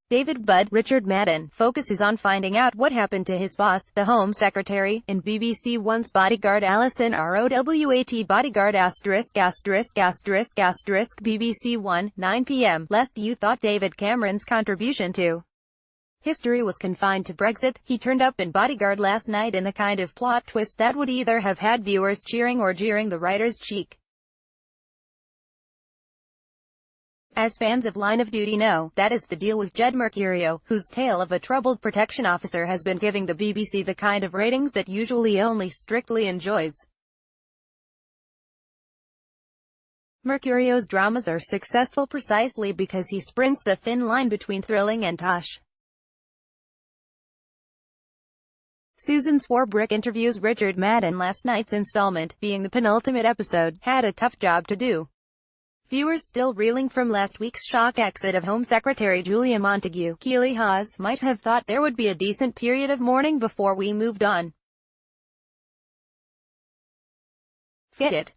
David Budd, Richard Madden, focuses on finding out what happened to his boss, the Home Secretary, in BBC One's Bodyguard. ALISON ROWAT Bodyguard ***** BBC One, 9 p.m. Lest you thought David Cameron's contribution to history was confined to Brexit, he turned up in Bodyguard last night in the kind of plot twist that would either have had viewers cheering or jeering the writer's cheek. As fans of Line of Duty know, that is the deal with Jed Mercurio, whose tale of a troubled protection officer has been giving the BBC the kind of ratings that usually only Strictly enjoys. Mercurio's dramas are successful precisely because he sprints the thin line between thrilling and tosh. Susan Swarbrick interviews Richard Madden. Last night's installment, being the penultimate episode, had a tough job to do. Viewers still reeling from last week's shock exit of Home Secretary Julia Montague, Keely Hawes, might have thought there would be a decent period of mourning before we moved on. Get it?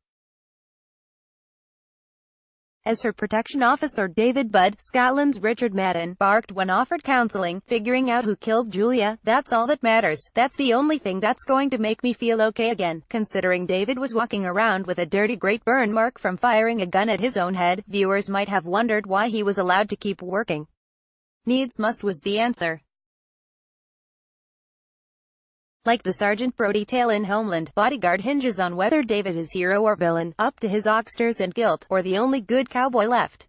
As her protection officer David Budd, Scotland's Richard Madden, barked when offered counselling, figuring out who killed Julia, that's all that matters, that's the only thing that's going to make me feel okay again. Considering David was walking around with a dirty great burn mark from firing a gun at his own head, viewers might have wondered why he was allowed to keep working. Needs must was the answer. Like the Sergeant Brody tale in Homeland, Bodyguard hinges on whether David is hero or villain, up to his oxters and guilt, or the only good cowboy left.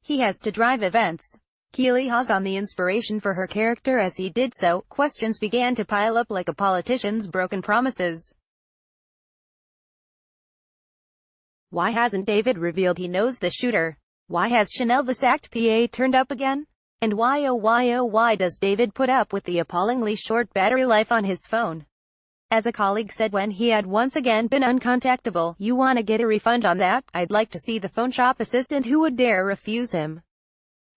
He has to drive events. Keely Hawes on the inspiration for her character. As he did so, questions began to pile up like a politician's broken promises. Why hasn't David revealed he knows the shooter? Why has Chanel the sacked PA turned up again? And why oh why does David put up with the appallingly short battery life on his phone? As a colleague said when he had once again been uncontactable, "You wanna get a refund on that? I'd like to see the phone shop assistant who would dare refuse him."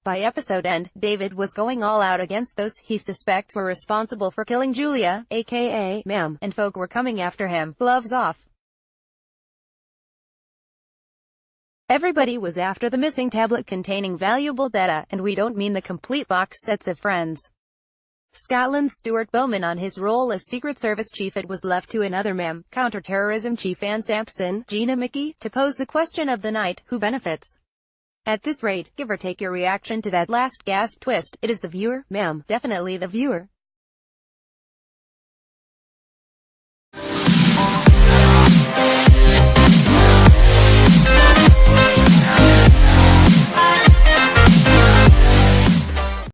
By episode end, David was going all out against those he suspects were responsible for killing Julia, aka Ma'am, and folk were coming after him, gloves off. Everybody was after the missing tablet containing valuable data, and we don't mean the complete box sets of Friends. Scotland's Stuart Bowman on his role as Secret Service chief. It was left to another ma'am, counter-terrorism chief Anne Sampson, Gina Mickey, to pose the question of the night: who benefits? At this rate, give or take your reaction to that last gasp twist, it is the viewer, ma'am, definitely the viewer.